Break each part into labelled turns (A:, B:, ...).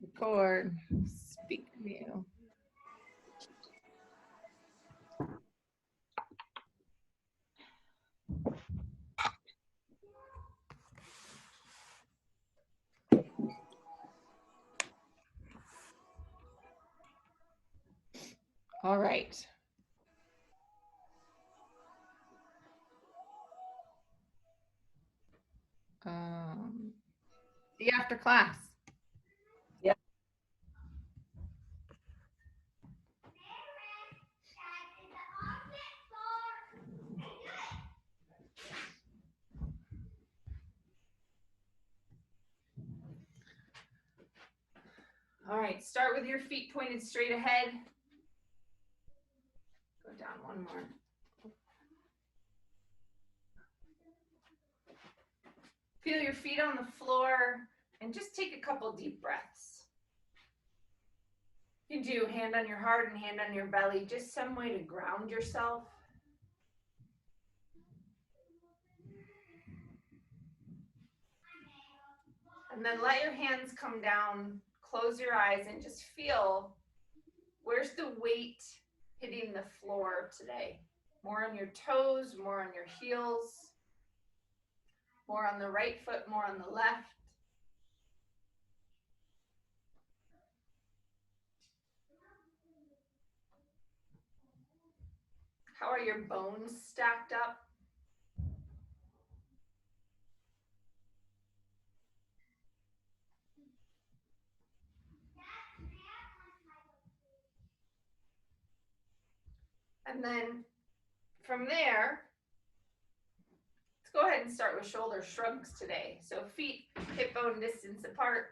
A: Record. Speak view. All right. See you after class.
B: Yep.
A: All right, start with your feet pointed straight ahead. Go down one more. Feel your feet on the floor and just take a couple deep breaths. You can do hand on your heart and hand on your belly, just some way to ground yourself. And then let your hands come down, close your eyes, and just feel where's the weight hitting the floor today. More on your toes, more on your heels, more on the right foot, more on the left. How are your bones stacked up? And then from there, let's go ahead and start with shoulder shrugs today. So feet hip bone distance apart,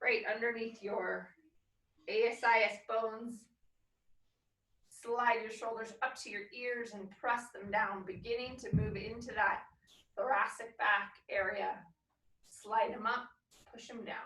A: right underneath your ASIS bones. Slide your shoulders up to your ears and press them down, beginning to move into that thoracic back area. Slide them up, push them down.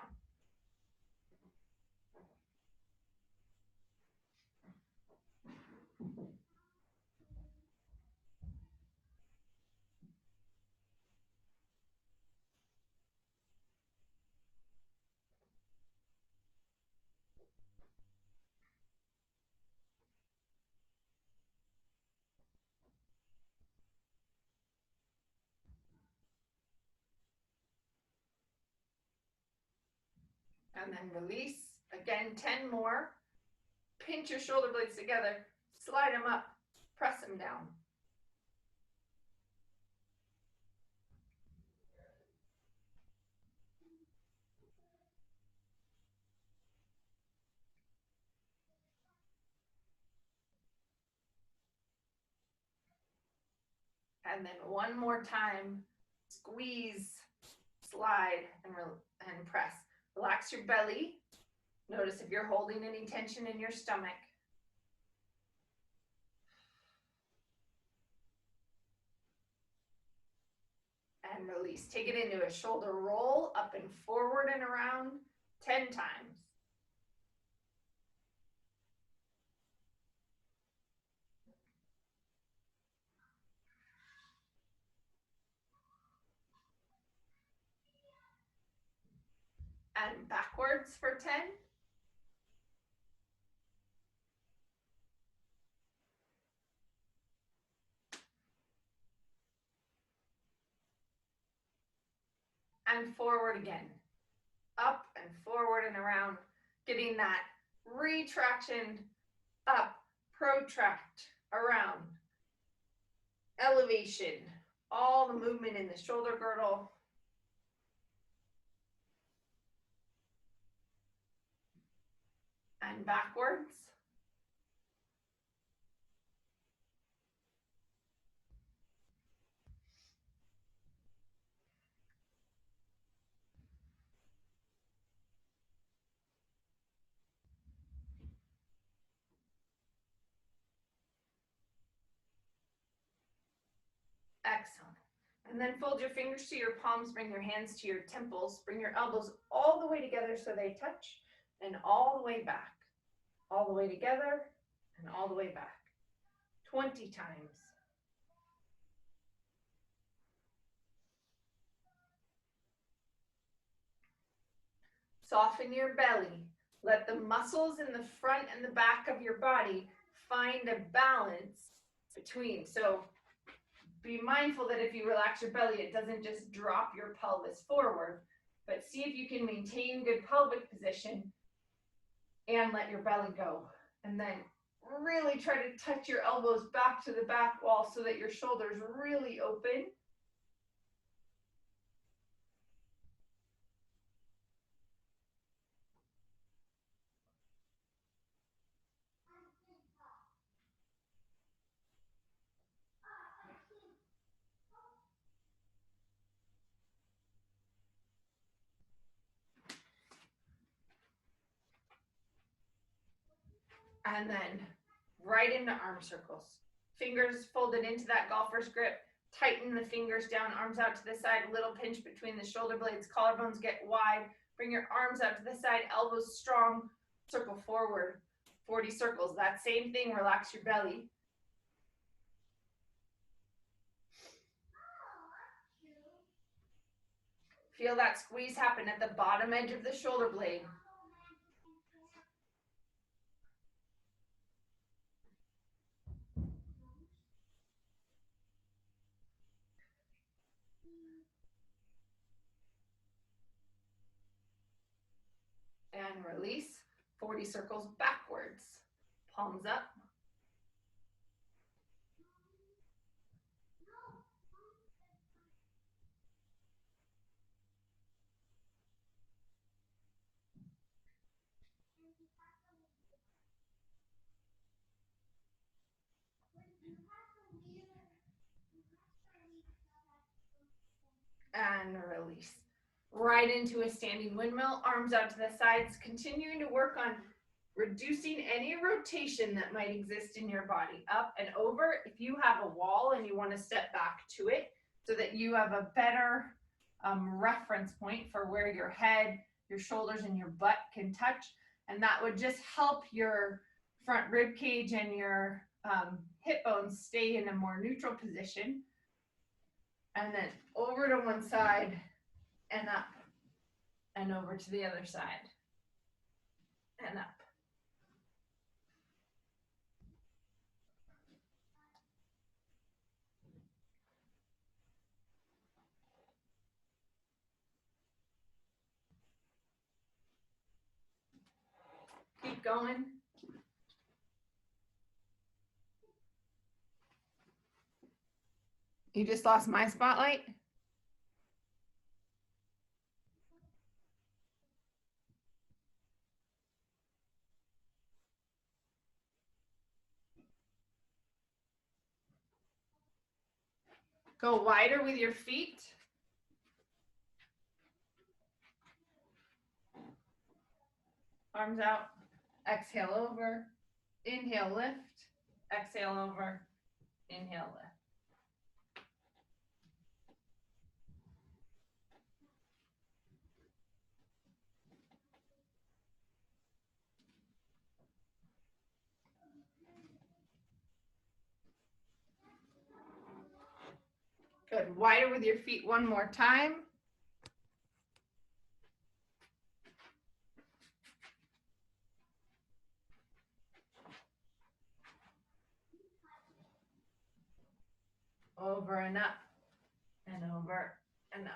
A: And then release. Again, 10 more. Pinch your shoulder blades together, slide them up, press them down. And then one more time, squeeze, slide, and press. Relax your belly. Notice if you're holding any tension in your stomach. And release. Take it into a shoulder roll, up and forward and around 10 times. And backwards for 10. And forward again. Up and forward and around, getting that retraction up, protract, around, elevation, all the movement in the shoulder girdle. And backwards. Excellent. And then fold your fingers to your palms, bring your hands to your temples, bring your elbows all the way together so they touch, and all the way back. All the way together, and all the way back. 20 times. Soften your belly. Let the muscles in the front and the back of your body find a balance between. So be mindful that if you relax your belly, it doesn't just drop your pelvis forward, but see if you can maintain good pelvic position and let your belly go. And then really try to touch your elbows back to the back wall so that your shoulders really open. And then right into arm circles. Fingers folded into that golfer's grip. Tighten the fingers down, arms out to the side, little pinch between the shoulder blades, collarbones get wide. Bring your arms out to the side, elbows strong, circle forward. 40 circles. That same thing, relax your belly. Feel that squeeze happen at the bottom edge of the shoulder blade. And release. 40 circles backwards. Palms up. And release. Right into a standing windmill, arms out to the sides, continuing to work on reducing any rotation that might exist in your body, up and over. If you have a wall and you want to step back to it so that you have a better reference point for where your head, your shoulders, and your butt can touch, and that would just help your front rib cage and your hip bones stay in a more neutral position. And then over to one side and up and over to the other side and up. Keep going. You just lost my spotlight? Go wider with your feet. Arms out. Exhale over. Inhale, lift. Exhale over. Inhale, lift. Good. Wider with your feet one more time. Over and up, and over and up.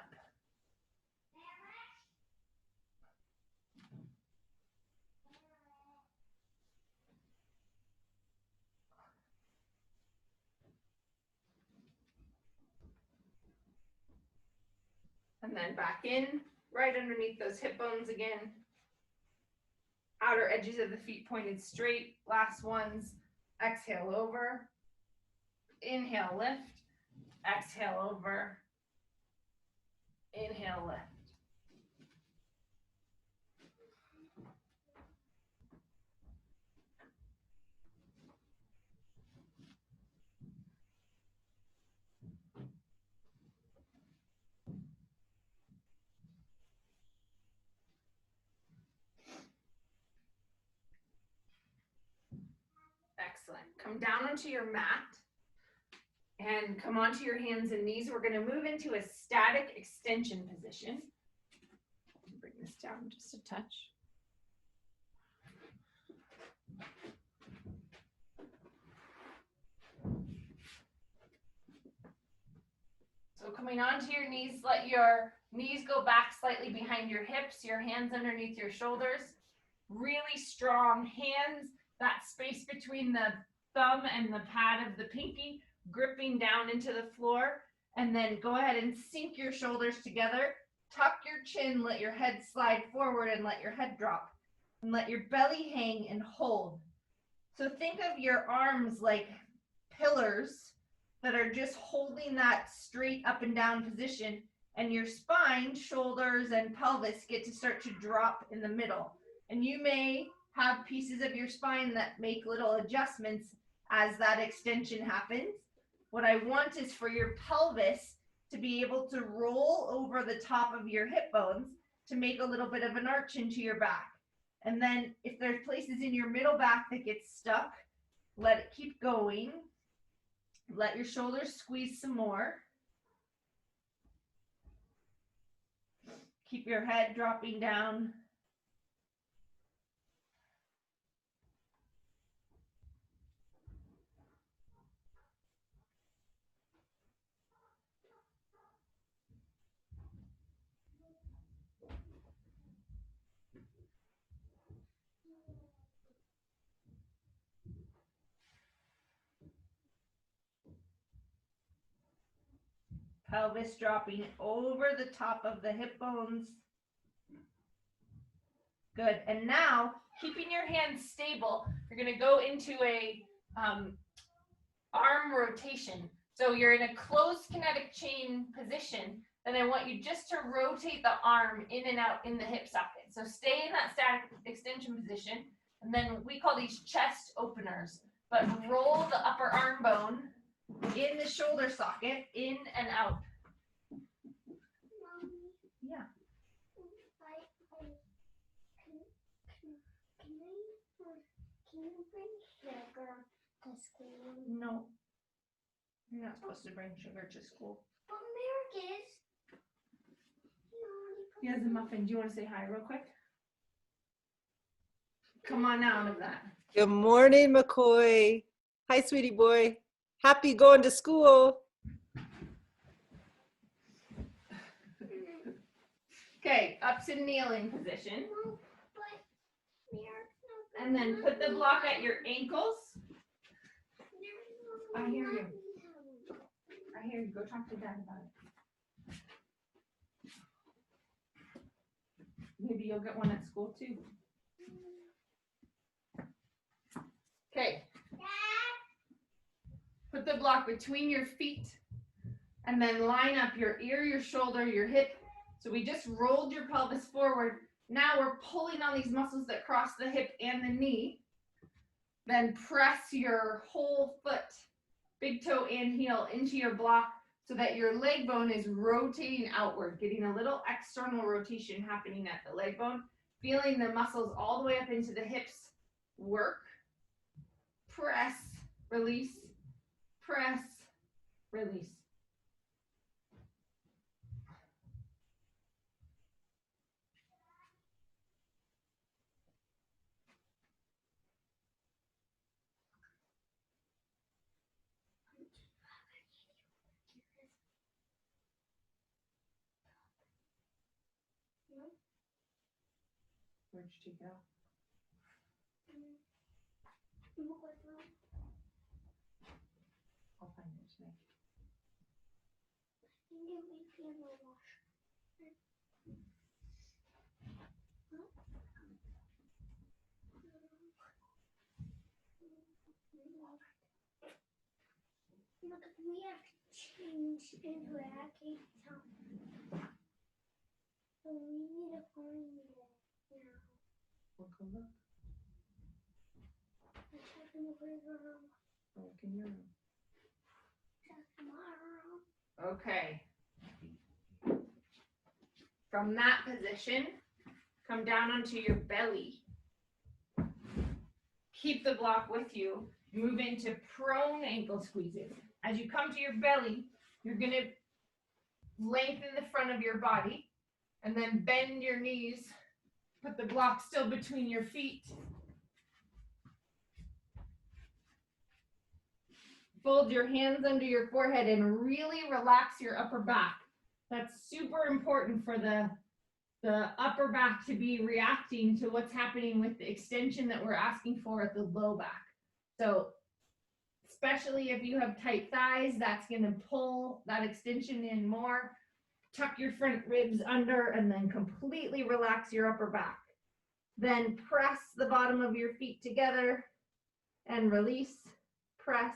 A: And then back in, right underneath those hip bones again. Outer edges of the feet pointed straight. Last ones. Exhale over. Inhale, lift. Exhale over. Inhale, lift. Excellent. Come down onto your mat and come onto your hands and knees. We're going to move into a static extension position. Bring this down just a touch. So coming onto your knees, let your knees go back slightly behind your hips, your hands underneath your shoulders. Really strong hands, that space between the thumb and the pad of the pinky, gripping down into the floor. And then go ahead and sink your shoulders together. Tuck your chin, let your head slide forward and let your head drop. And let your belly hang and hold. So think of your arms like pillars that are just holding that straight up and down position. And your spine, shoulders, and pelvis get to start to drop in the middle. And you may have pieces of your spine that make little adjustments as that extension happens. What I want is for your pelvis to be able to roll over the top of your hip bones to make a little bit of an arch into your back. And then if there's places in your middle back that get stuck, let it keep going. Let your shoulders squeeze some more. Keep your head dropping down. Pelvis dropping over the top of the hip bones. Good. And now, keeping your hands stable, you're going to go into a arm rotation. So you're in a closed kinetic chain position. Then I want you just to rotate the arm in and out in the hip socket. So stay in that static extension position. And then we call these chest openers. But roll the upper arm bone in the shoulder socket, in and out. Yeah.
C: Can you bring sugar to school?
A: No. You're not supposed to bring sugar to school.
C: But Merrick is.
A: He has a muffin. Do you want to say hi real quick? Come on out of that.
B: Good morning, McCoy. Hi, sweetie boy. Happy going to school.
A: Okay, up to kneeling position.
C: No, but Merrick's not.
A: And then put the block at your ankles. I hear you. I hear you. Go talk to Dad about it. Maybe you'll get one at school too. Okay. Put the block between your feet and then line up your ear, your shoulder, your hip. So we just rolled your pelvis forward. Now we're pulling on these muscles that cross the hip and the knee. Then press your whole foot, big toe and heel, into your block so that your leg bone is rotating outward, getting a little external rotation happening at the leg bone, feeling the muscles all the way up into the hips work. Press, release, press, release. Where'd you take it out? I'll find it tonight.
C: Look, we have to change into it. I can't tell. So we need to find it now.
A: We'll go look.
C: I'm checking over the room.
A: Or look in your room.
C: Check my room.
A: Okay. From that position, come down onto your belly. Keep the block with you. Move into prone ankle squeezes. As you come to your belly, you're going to lengthen the front of your body. And then bend your knees. Put the block still between your feet. Fold your hands under your forehead and really relax your upper back. That's super important for the upper back to be reacting to what's happening with the extension that we're asking for at the low back. So especially if you have tight thighs, that's going to pull that extension in more. Tuck your front ribs under and then completely relax your upper back. Then press the bottom of your feet together and release, press,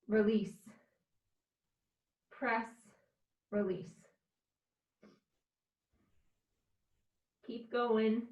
A: release, press, release. Keep going.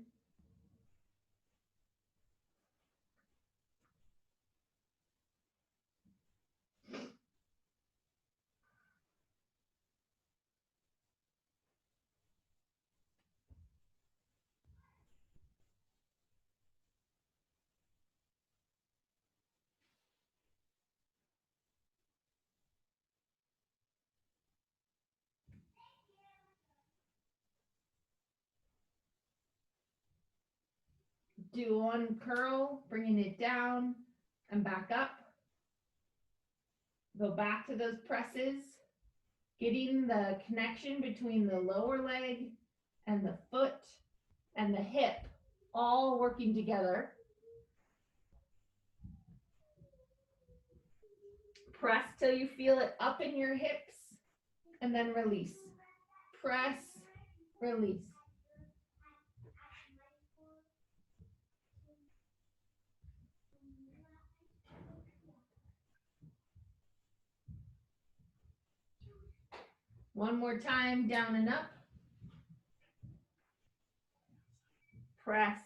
A: Do one curl, bringing it down and back up. Go back to those presses, getting the connection between the lower leg and the foot and the hip, all working together. Press till you feel it up in your hips and then release. Press, release. One more time, down and up. Press,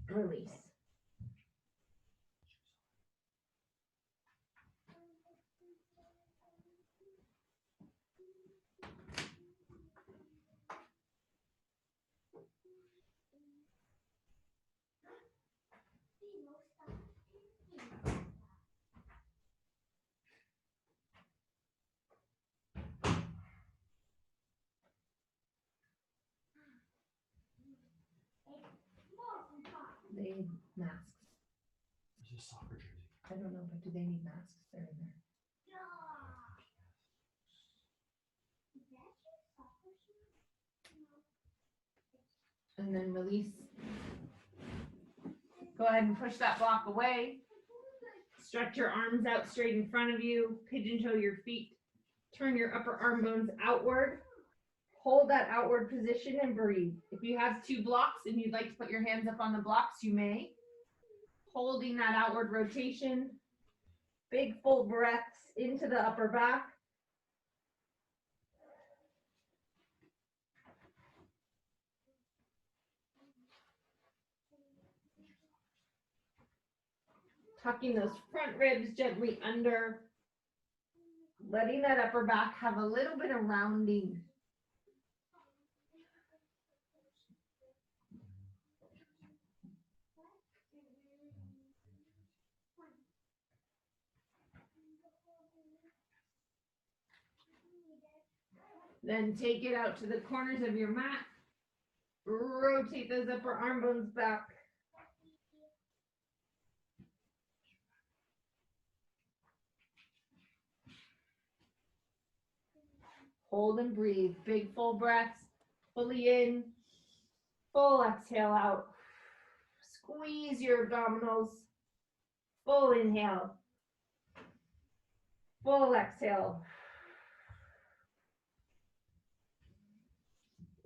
A: release. They need masks.
D: It's a soccer jersey.
A: I don't know, but do they need masks? They're in there. And then release. Go ahead and push that block away. Stretch your arms out straight in front of you. Pigeon toe your feet. Turn your upper arm bones outward. Hold that outward position and breathe. If you have two blocks and you'd like to put your hands up on the blocks, you may. Holding that outward rotation. Big full breaths into the upper back. Tucking those front ribs gently under. Letting that upper back have a little bit of rounding. Then take it out to the corners of your mat. Rotate those upper arm bones back. Hold and breathe. Big full breaths. Fully in. Full exhale out. Squeeze your abdominals. Full inhale. Full exhale.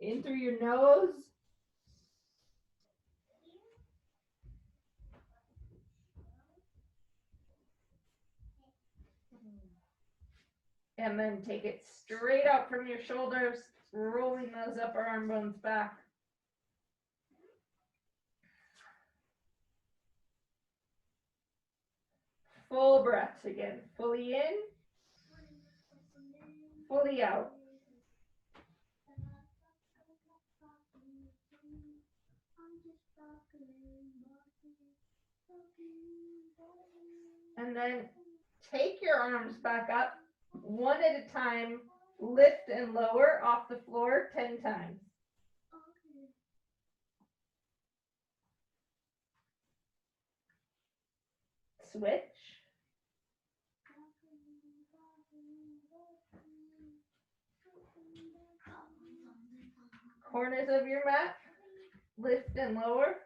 A: In through your nose. And then take it straight out from your shoulders, rolling those upper arm bones back. Full breaths again. Fully in, fully out. And then take your arms back up one at a time, Lift and lower off the floor 10 times. Switch. Corners of your mat. Lift and lower.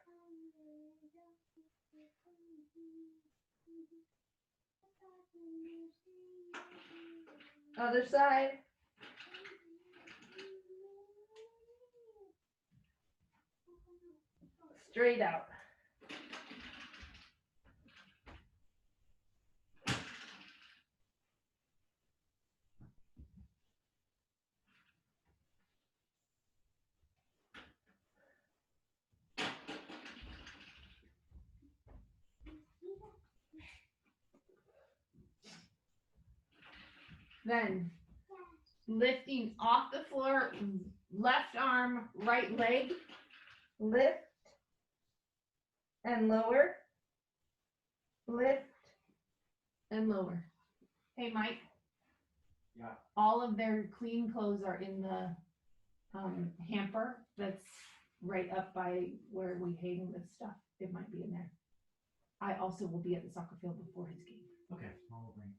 A: Other side. Straight out. Then lifting off the floor, left arm, right leg, lift and lower, lift and lower. Hey, Mike.
D: Yeah.
A: All of their clean clothes are in the hamper that's right up by where we hang the stuff. It might be in there. I also will be at the soccer field before his game.
D: Okay, I'll bring it.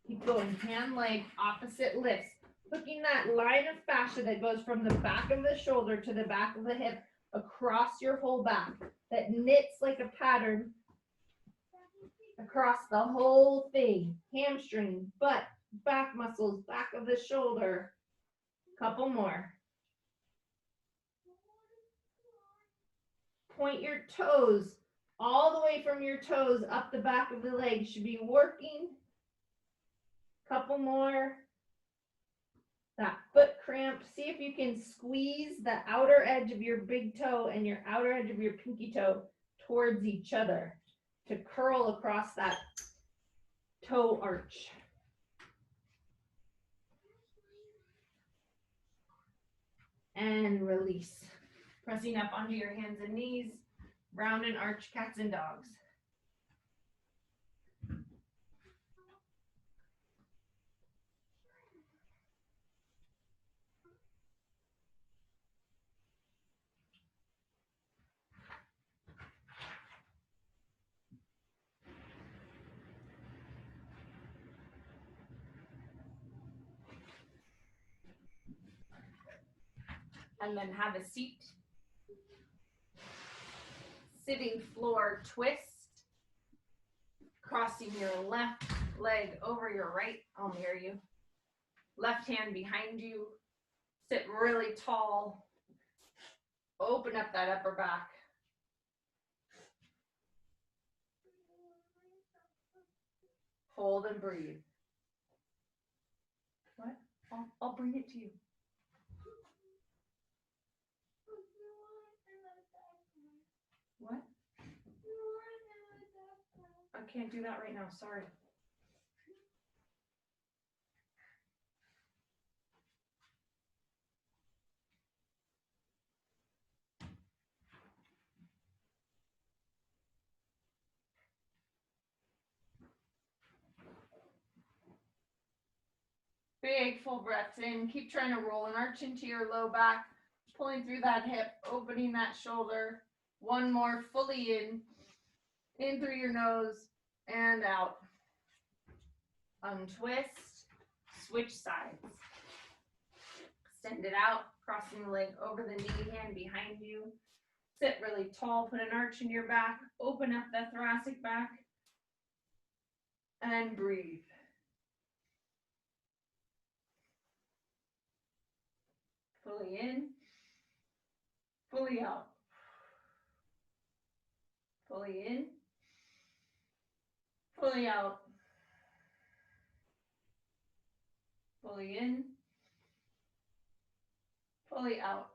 A: Keep going. Hand, leg, opposite lifts. Hooking that line of fascia that goes from the back of the shoulder to the back of the hip across your whole back. That knits like a pattern across the whole thing. Hamstring, butt, back muscles, back of the shoulder. Couple more. Point your toes. All the way from your toes up the back of the leg should be working. Couple more. That foot cramp. See if you can squeeze the outer edge of your big toe and your outer edge of your pinky toe towards each other to curl across that toe arch. And release. Pressing up onto your hands and knees. Round and arch cats and dogs. And then have a seat. Sitting floor twist. Crossing your left leg over your right. I'll mirror you. Left hand behind you. Sit really tall. Open up that upper back. Hold and breathe. What? I'll bring it to you. What? I can't do that right now, sorry. Big full breaths in. Keep trying to roll an arch into your low back. Pulling through that hip, opening that shoulder. One more, fully in. In through your nose and out. Untwist. Switch sides. Extend it out. Crossing the leg over the knee, hand behind you. Sit really tall. Put an arch in your back. Open up the thoracic back. And breathe. Fully in, fully out. Fully in, fully out. Fully in, fully out.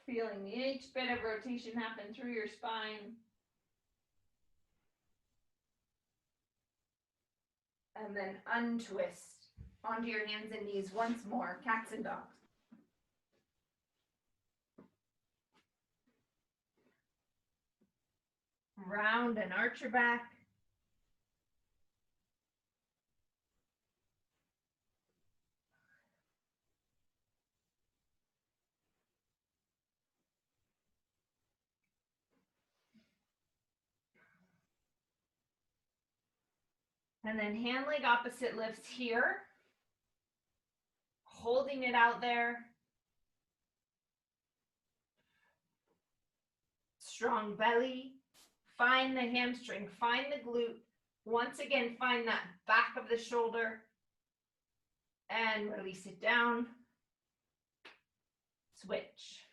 A: Feeling each bit of rotation happen through your spine. And then untwist onto your hands and knees once more, cats and dogs. Round and arch your back. And then hand leg opposite lifts here. Holding it out there. Strong belly. Find the hamstring, find the glute. Once again, find that back of the shoulder. And release it down. Switch.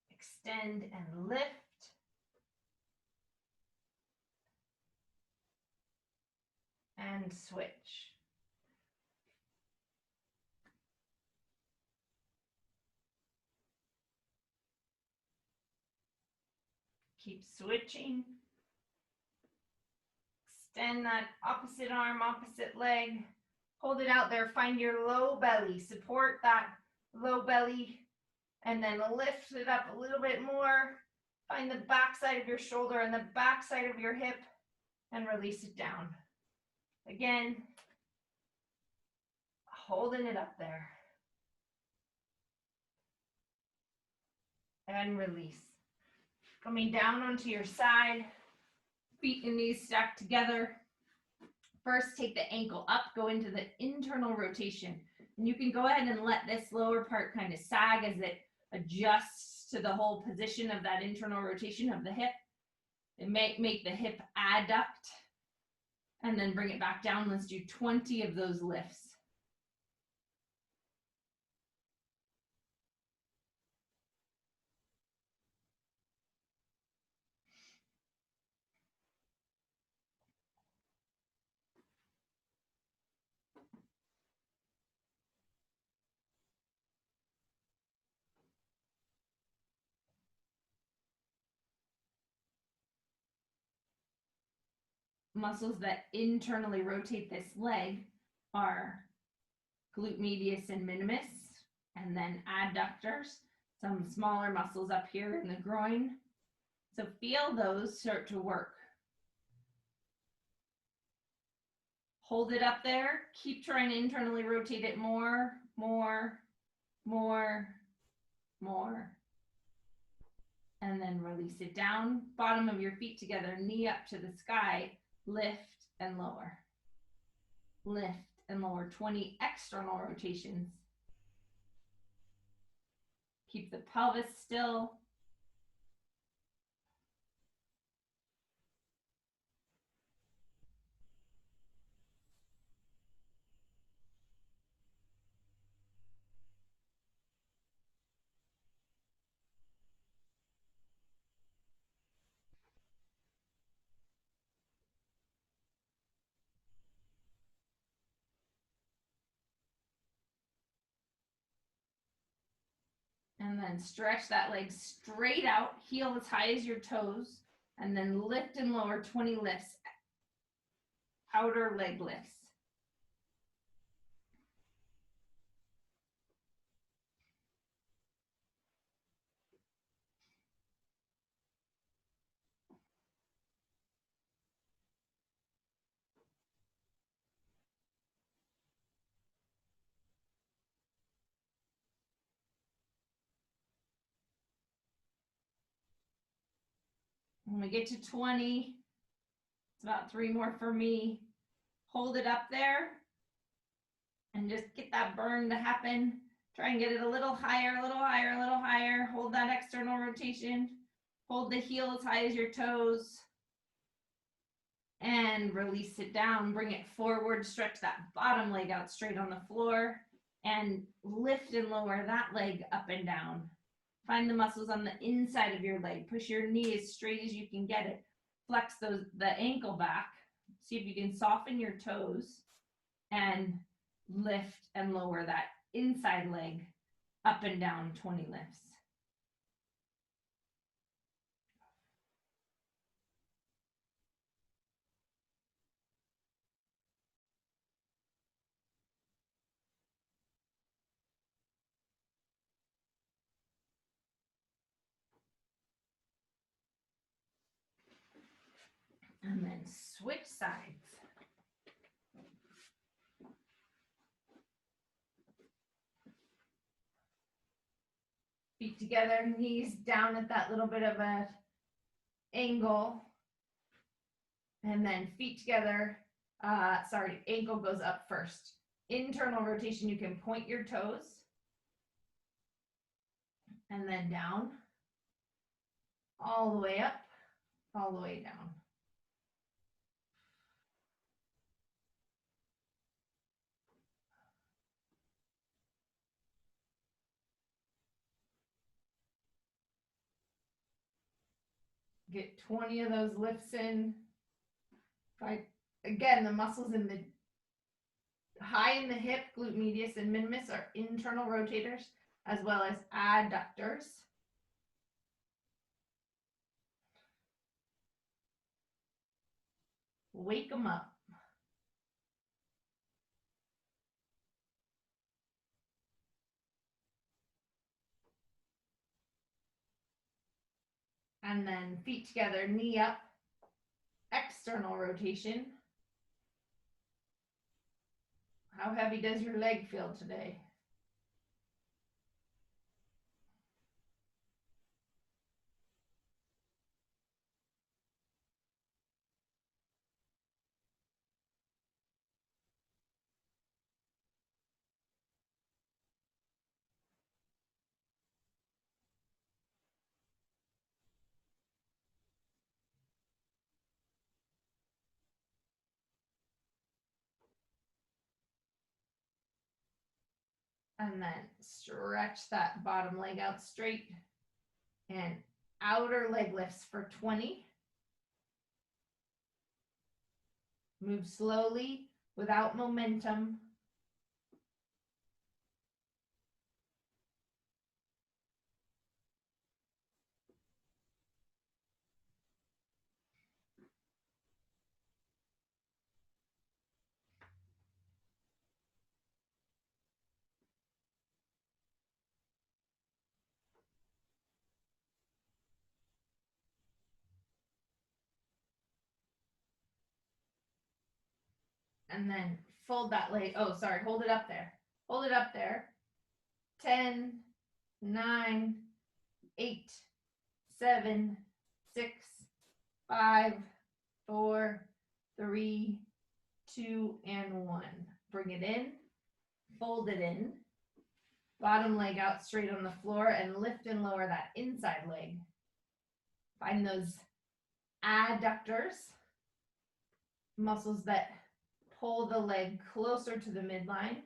A: Extend and lift. And switch. Keep switching. Extend that opposite arm, opposite leg. Hold it out there. Find your low belly. Support that low belly. And then lift it up a little bit more. Find the back side of your shoulder and the back side of your hip. And release it down. Again, holding it up there. And release. Coming down onto your side. Feet and knees stacked together. First, take the ankle up, go into the internal rotation. And you can go ahead and let this lower part kind of sag as it adjusts to the whole position of that internal rotation of the hip. It may make the hip adduct. And then bring it back down. Let's do 20 of those lifts. Muscles that internally rotate this leg are glute medius and minimus, and then adductors, some smaller muscles up here in the groin. So feel those start to work. Hold it up there. Keep trying to internally rotate it more, more, more, more. And then release it down. Bottom of your feet together, knee up to the sky. Lift and lower. Lift and lower. 20 external rotations. Keep the pelvis still. And then stretch that leg straight out, heel as high as your toes, and then lift and lower 20 lifts, outer leg lifts. When we get to 20, it's about 3 more for me. Hold it up there and just get that burn to happen. Try and get it a little higher, a little higher, a little higher. Hold that external rotation. Hold the heel as high as your toes. And release it down. Bring it forward. Stretch that bottom leg out straight on the floor. And lift and lower that leg up and down. Find the muscles on the inside of your leg. Push your knee as straight as you can get it. Flex the ankle back. See if you can soften your toes. And lift and lower that inside leg up and down 20 lifts. And then switch sides. Feet together, knees down at that little bit of a angle. And then feet together, ankle goes up first. Internal rotation, you can point your toes. And then down. All the way up, all the way down. Get 20 of those lifts in. Again, the muscles in the high in the hip, glute medius and minimus are internal rotators as well as adductors. Wake them up. And then feet together, knee up, external rotation. How heavy does your leg feel today? And then stretch that bottom leg out straight and outer leg lifts for 20. Move slowly without momentum. And then fold that leg. Oh, sorry. Hold it up there. Hold it up there. 10, 9, 8, 7, 6, 5, 4, 3, 2, and 1. Bring it in. Fold it in. Bottom leg out straight on the floor and lift and lower that inside leg. Find those adductors, muscles that pull the leg closer to the midline.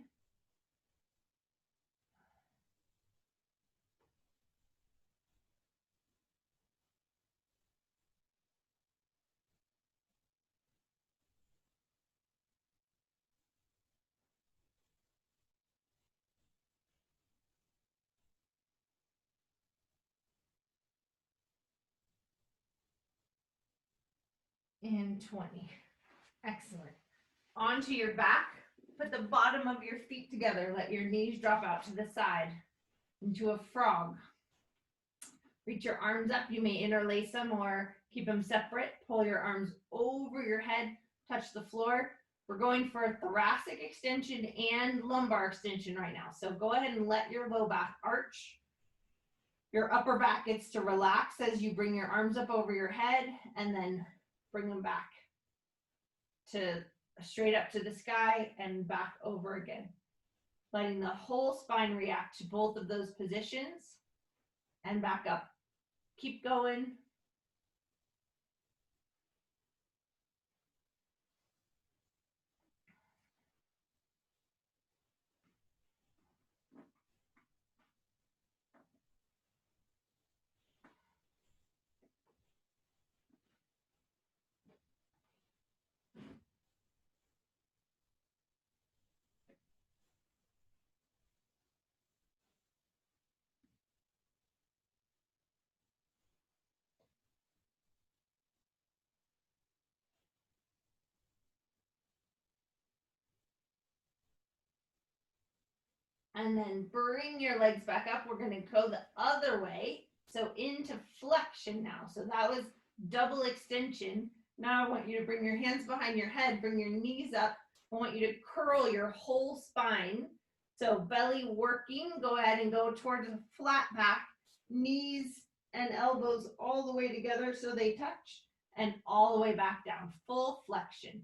A: And 20. Excellent. Onto your back. Put the bottom of your feet together. Let your knees drop out to the side into a frog. Reach your arms up. You may interlace them or keep them separate. Pull your arms over your head. Touch the floor. We're going for a thoracic extension and lumbar extension right now. So go ahead and let your low back arch. Your upper back gets to relax as you bring your arms up over your head and then bring them back to straight up to the sky and back over again. Letting the whole spine react to both of those positions and back up. Keep going. And then bring your legs back up. We're going to go the other way. So into flexion now. So that was double extension. Now I want you to bring your hands behind your head, bring your knees up. I want you to curl your whole spine. So belly working, go ahead and go towards a flat back, knees and elbows all the way together so they touch, and all the way back down, full flexion.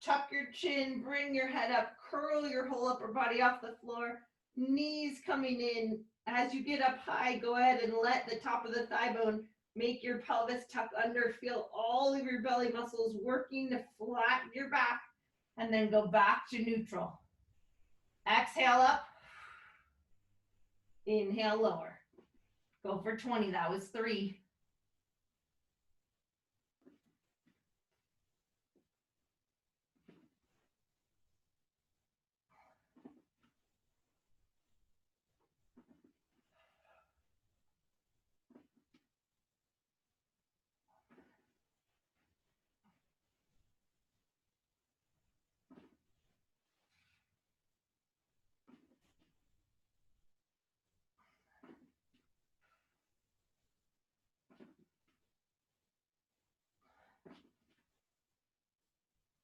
A: Tuck your chin, bring your head up, curl your whole upper body off the floor, knees coming in. As you get up high, go ahead and let the top of the thigh bone make your pelvis tuck under. Feel all of your belly muscles working to flatten your back, and then go back to neutral. Exhale up. Inhale lower. Go for 20. That was 3.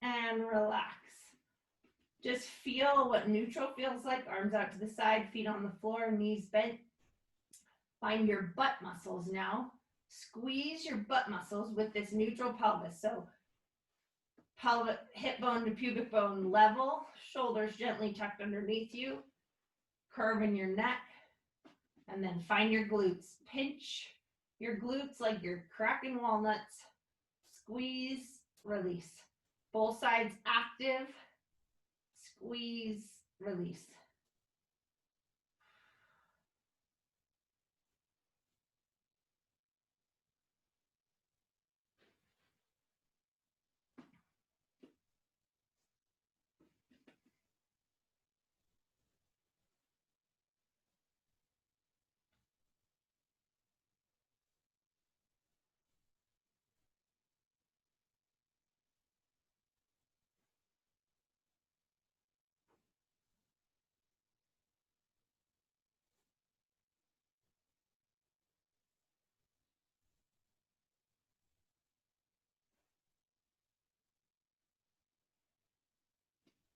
A: And relax. Just feel what neutral feels like. Arms out to the side, feet on the floor, knees bent. Find your butt muscles now. Squeeze your butt muscles with this neutral pelvis. So pelvic, hip bone to pubic bone level, shoulders gently tucked underneath you, curve in your neck, and then find your glutes. Pinch your glutes like you're cracking walnuts. Squeeze, release. Both sides active. Squeeze, release.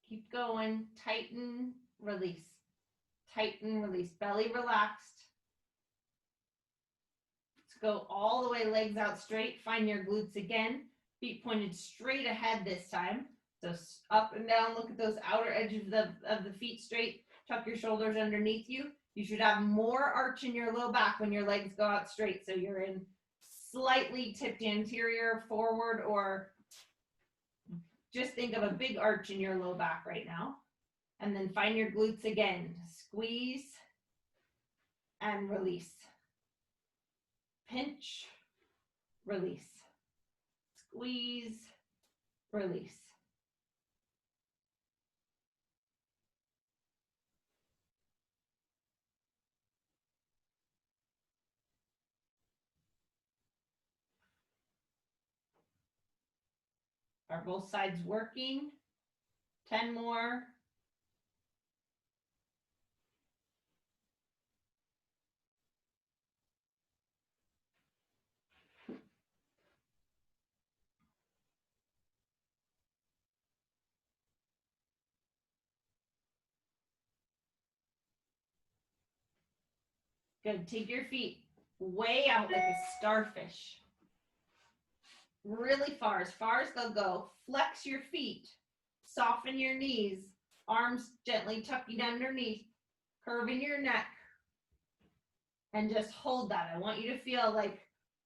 A: Keep going. Tighten, release. Tighten, release. Belly relaxed. Let's go all the way, legs out straight. Find your glutes again. Feet pointed straight ahead this time. So up and down. Look at those outer edges of the feet straight. Tuck your shoulders underneath you. You should have more arch in your low back when your legs go out straight. So you're in slightly tipped anterior, forward, or just think of a big arch in your low back right now. And then find your glutes again. Squeeze and release. Pinch, release. Squeeze, release. Are both sides working? 10 more. Good. Take your feet way out like a starfish. Really far as they'll go. Flex your feet. Soften your knees. Arms gently tucking underneath. Curving your neck. And just hold that. I want you to feel like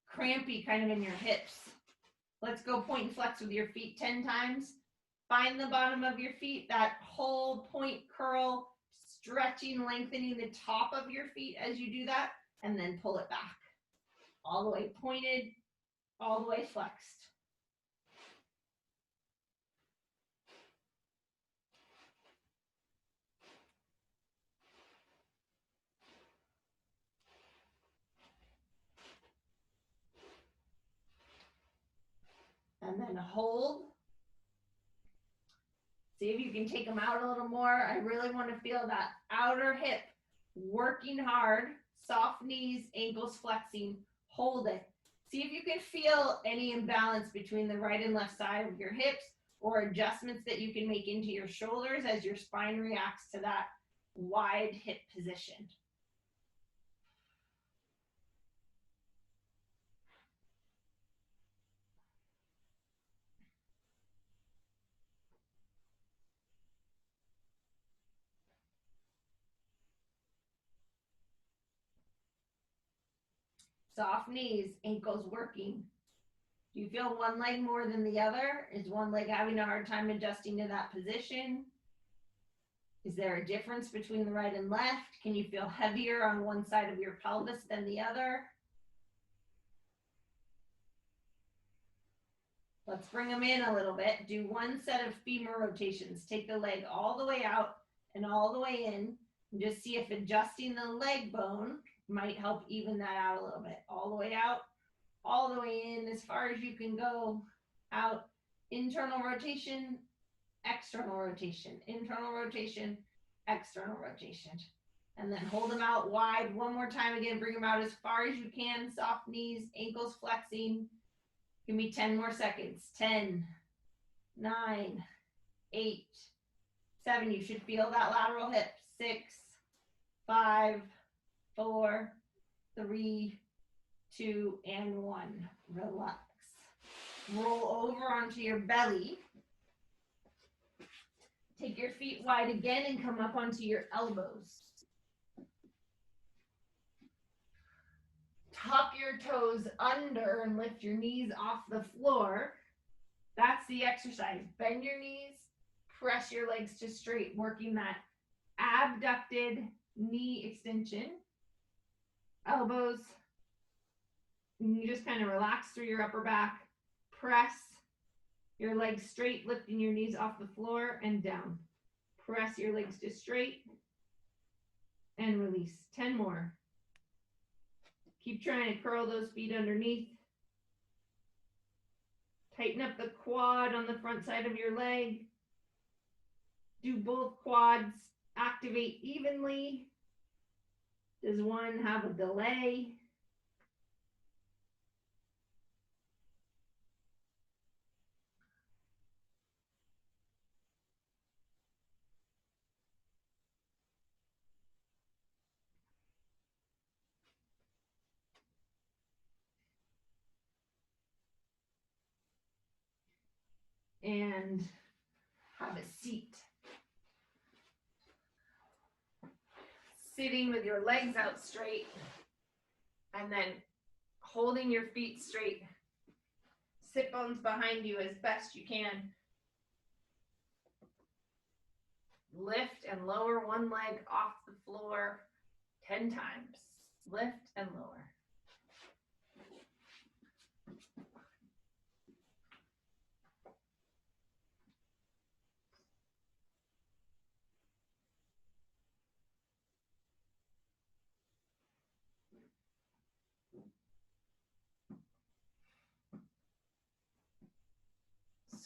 A: crampy kind of in your hips. Let's go point and flex with your feet 10 times. Find the bottom of your feet, that whole point curl, stretching, lengthening the top of your feet as you do that, and then pull it back. All the way pointed, all the way flexed. And then hold. See if you can take them out a little more. I really want to feel that outer hip working hard, soft knees, ankles flexing. Hold it. See if you can feel any imbalance between the right and left side of your hips or adjustments that you can make into your shoulders as your spine reacts to that wide hip position. Soft knees, ankles working. Do you feel one leg more than the other? Is one leg having a hard time adjusting to that position? Is there a difference between the right and left? Can you feel heavier on one side of your pelvis than the other? Let's bring them in a little bit. Do one set of femur rotations. Take the leg all the way out and all the way in. And just see if adjusting the leg bone might help even that out a little bit. All the way out, all the way in, as far as you can go. Out, internal rotation, external rotation, internal rotation, external rotation. And then hold them out wide one more time again. Bring them out as far as you can. Soft knees, ankles flexing. Give me 10 more seconds. 10, 9, 8, 7. You should feel that lateral hip. 6, 5, 4, 3, 2, and 1. Relax. Roll over onto your belly. Take your feet wide again and come up onto your elbows. Tuck your toes under and lift your knees off the floor. That's the exercise. Bend your knees, press your legs to straight, working that abducted knee extension. Elbows. And you just kind of relax through your upper back. Press your legs straight, lifting your knees off the floor and down. Press your legs to straight and release. 10 more. Keep trying to curl those feet underneath. Tighten up the quad on the front side of your leg. Do both quads activate evenly? Does one have a delay? And have a seat. Sitting with your legs out straight and then holding your feet straight. Sit bones behind you as best you can. Lift and lower one leg off the floor 10 times. Lift and lower.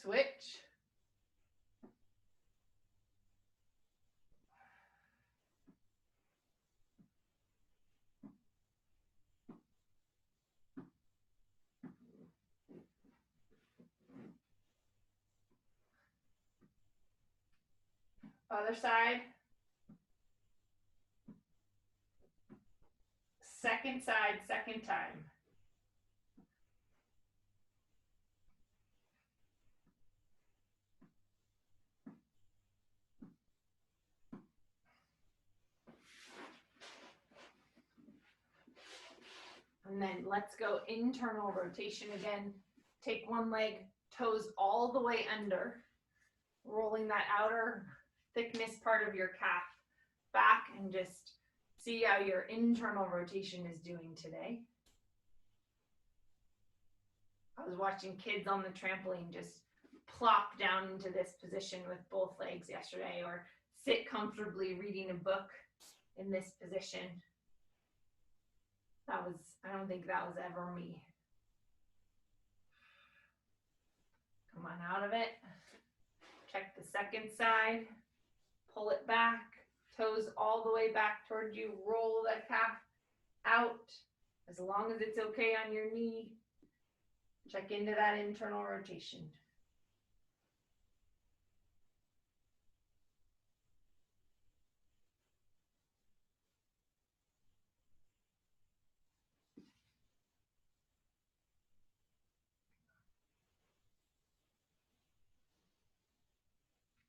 A: Switch. Other side. Second side, second time. And then let's go internal rotation again. Take one leg, toes all the way under, rolling that outer thickness part of your calf back, and just see how your internal rotation is doing today. I was watching kids on the trampoline just plop down into this position with both legs yesterday, or sit comfortably reading a book in this position. I don't think that was ever me. Come on out of it. Check the second side. Pull it back. Toes all the way back towards you. Roll the calf out as long as it's okay on your knee. Check into that internal rotation.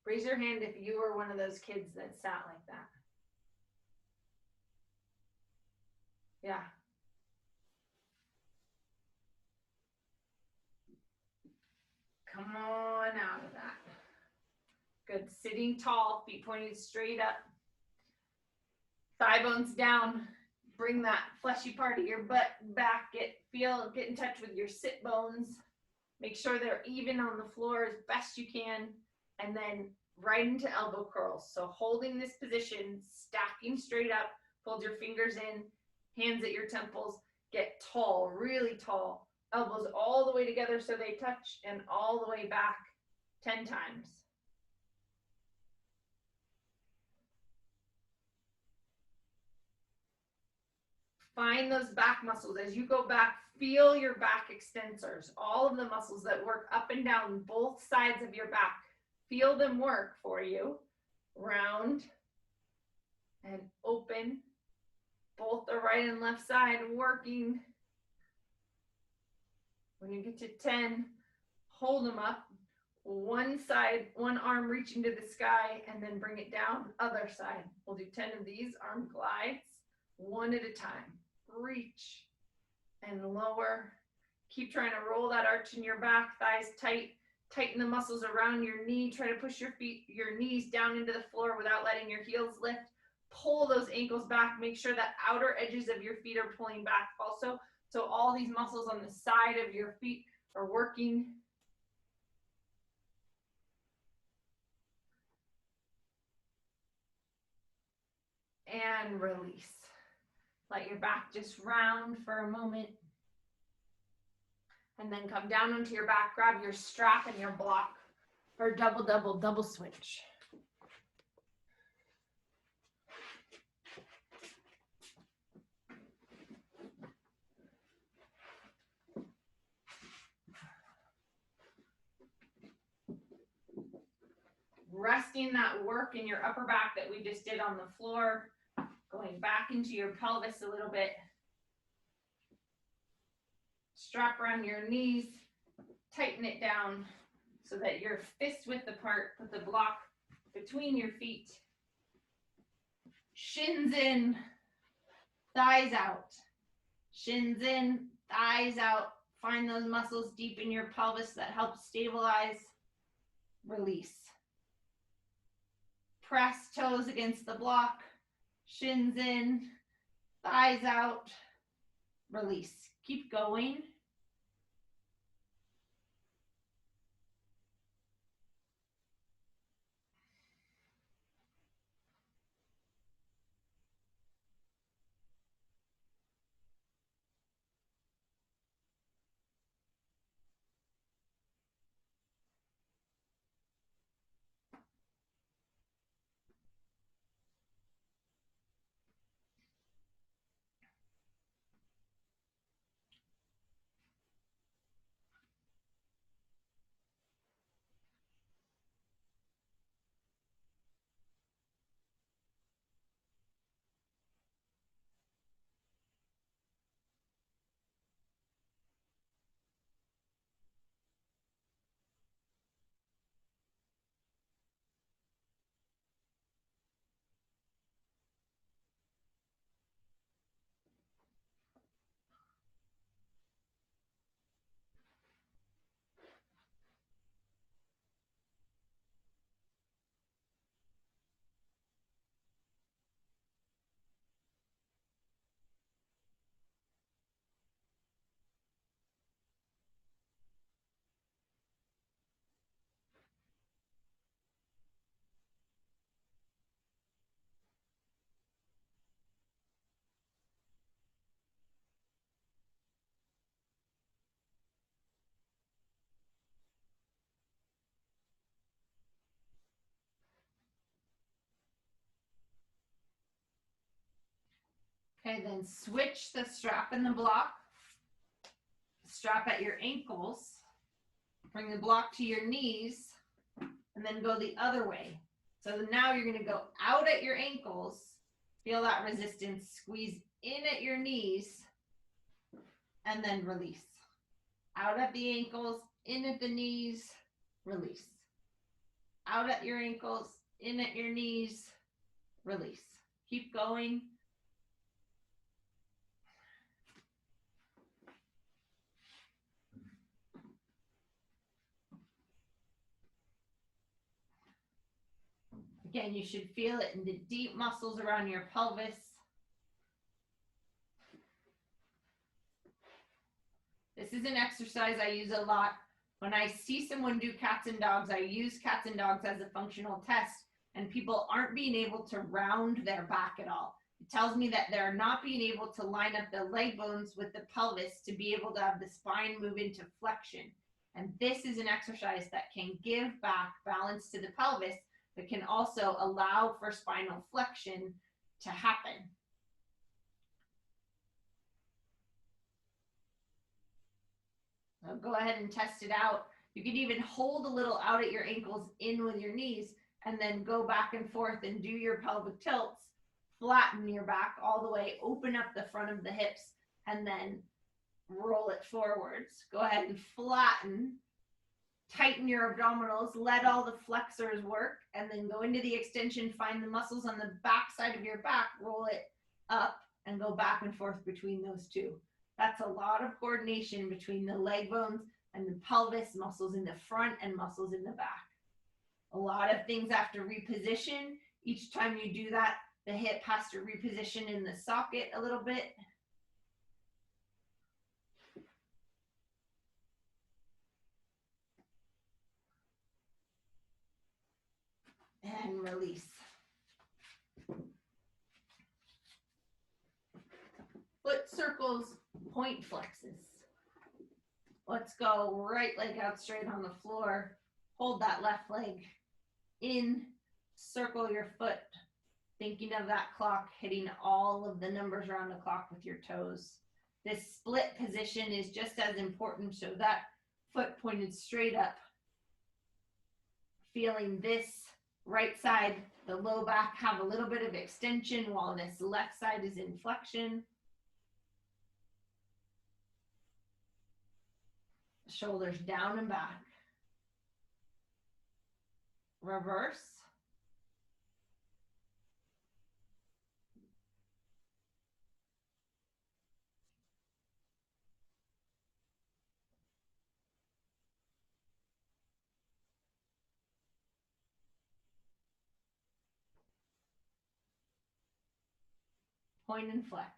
A: Raise your hand if you were one of those kids that sat like that. Yeah. Come on out of that. Good. Sitting tall, feet pointed straight up. Thigh bones down. Bring that fleshy part of your butt back. Get in touch with your sit bones. Make sure they're even on the floor as best you can. And then right into elbow curls. So holding this position, stacking straight up, fold your fingers in, hands at your temples, get tall, really tall. Elbows all the way together so they touch and all the way back 10 times. Find those back muscles. As you go back, feel your back extensors, all of the muscles that work up and down both sides of your back. Feel them work for you. Round and open. Both the right and left side working. When you get to 10, hold them up. One side, one arm reaching to the sky, and then bring it down. Other side. We'll do 10 of these arm glides, one at a time. Reach and lower. Keep trying to roll that arch in your back, thighs tight. Tighten the muscles around your knee. Try to push your knees down into the floor without letting your heels lift. Pull those ankles back. Make sure that outer edges of your feet are pulling back also. So all these muscles on the side of your feet are working. And release. Let your back just round for a moment. And then come down onto your back, grab your strap and your block for double switch. Resting that work in your upper back that we just did on the floor, going back into your pelvis a little bit. Strap around your knees, tighten it down so that your fist width apart, put the block between your feet. Shins in, thighs out. Shins in, thighs out. Find those muscles deep in your pelvis that help stabilize. Release. Press toes against the block. Shins in, thighs out. Release. Keep going. Okay, then switch the strap and the block. strap at your ankles, bring the block to your knees, and then go the other way. So now you're going to go out at your ankles, feel that resistance, squeeze in at your knees, and then release. Out at the ankles, in at the knees, release. Out at your ankles, in at your knees, release. Keep going. Again, you should feel it in the deep muscles around your pelvis. This is an exercise I use a lot. When I see someone do cats and dogs, I use cats and dogs as a functional test, and people aren't being able to round their back at all. It tells me that they're not being able to line up the leg bones with the pelvis to be able to have the spine move into flexion. And this is an exercise that can give back balance to the pelvis, but can also allow for spinal flexion to happen. So go ahead and test it out. You can even hold a little out at your ankles in with your knees and then go back and forth and do your pelvic tilts. Flatten your back all the way, open up the front of the hips, and then roll it forwards. Go ahead and flatten, tighten your abdominals, let all the flexors work, and then go into the extension, find the muscles on the back side of your back, roll it up, and go back and forth between those two. That's a lot of coordination between the leg bones and the pelvis, muscles in the front and muscles in the back. A lot of things have to reposition. Each time you do that, the hip has to reposition in the socket a little bit. And release. Foot circles, point flexes. Let's go right leg out straight on the floor. Hold that left leg in, circle your foot, thinking of that clock, hitting all of the numbers around the clock with your toes. This split position is just as important, so that foot pointed straight up. Feeling this right side, the low back, have a little bit of extension while this left side is in flexion. Shoulders down and back. Reverse. Point and flex.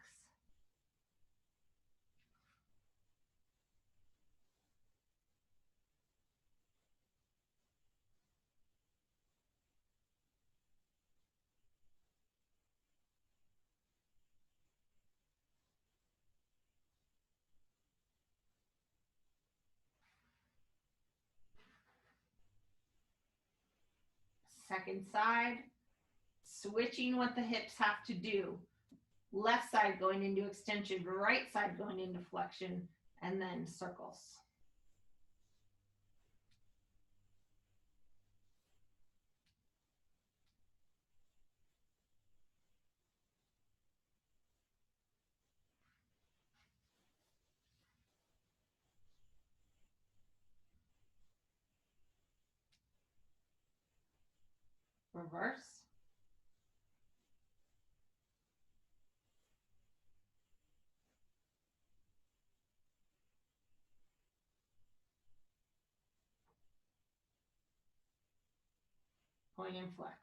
A: Second side, switching what the hips have to do. Left side going into extension, right side going into flexion, and then circles. Reverse. Point and flex.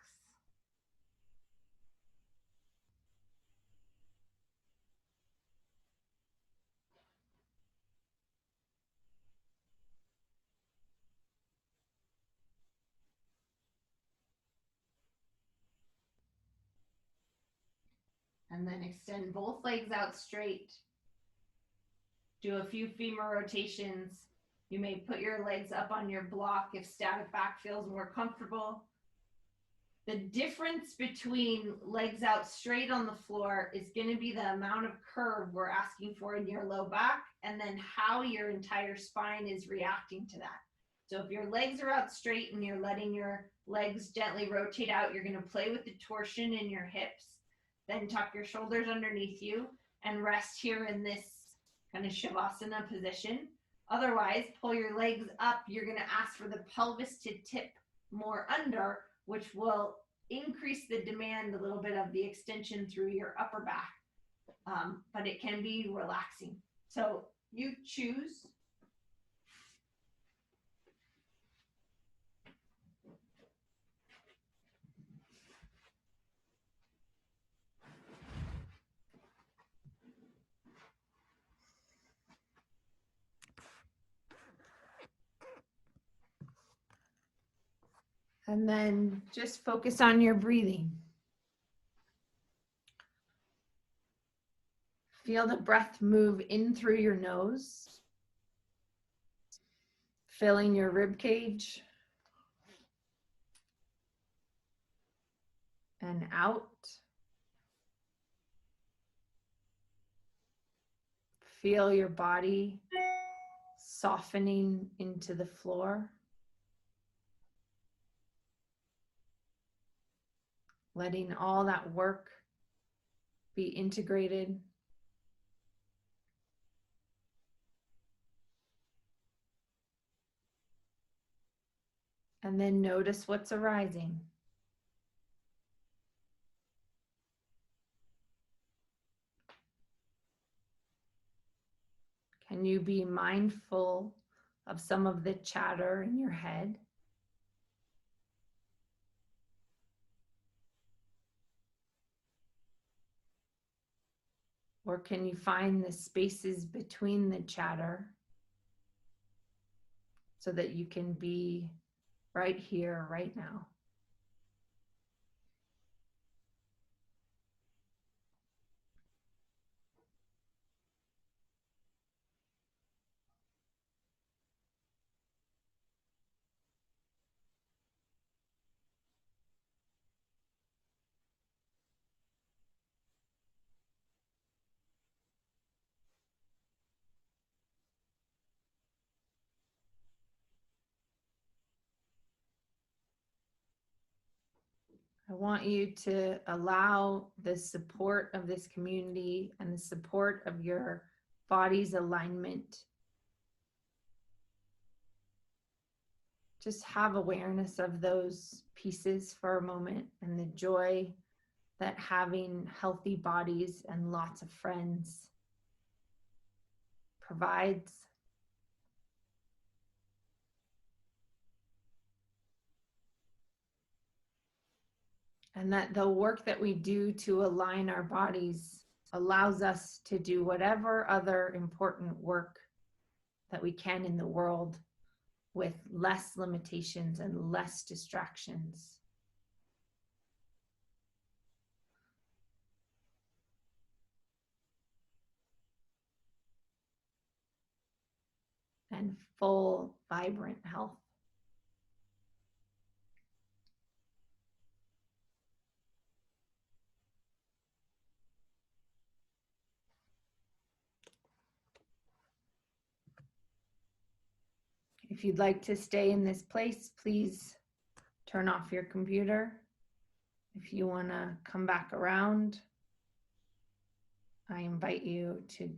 A: And then extend both legs out straight. Do a few femur rotations. You may put your legs up on your block if static back feels more comfortable. The difference between legs out straight on the floor is going to be the amount of curve we're asking for in your low back, and then how your entire spine is reacting to that. So if your legs are out straight and you're letting your legs gently rotate out, you're going to play with the torsion in your hips. Then tuck your shoulders underneath you and rest here in this kind of shavasana position. Otherwise, pull your legs up. You're going to ask for the pelvis to tip more under, which will increase the demand a little bit of the extension through your upper back. But it can be relaxing. So you choose. And then just focus on your breathing. Feel the breath move in through your nose, filling your rib cage and out. Feel your body softening into the floor. Letting all that work be integrated. And then notice what's arising. Can you be mindful of some of the chatter in your head? Or can you find the spaces between the chatter so that you can be right here, right now? I want you to allow the support of this community and the support of your body's alignment. Just have awareness of those pieces for a moment and the joy that having healthy bodies and lots of friends provides. And that the work that we do to align our bodies allows us to do whatever other important work that we can in the world with less limitations and less distractions. And full, vibrant health. If you'd like to stay in this place, please turn off your computer. If you want to come back around, I invite you to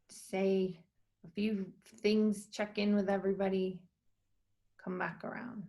A: say a few things, check in with everybody, come back around.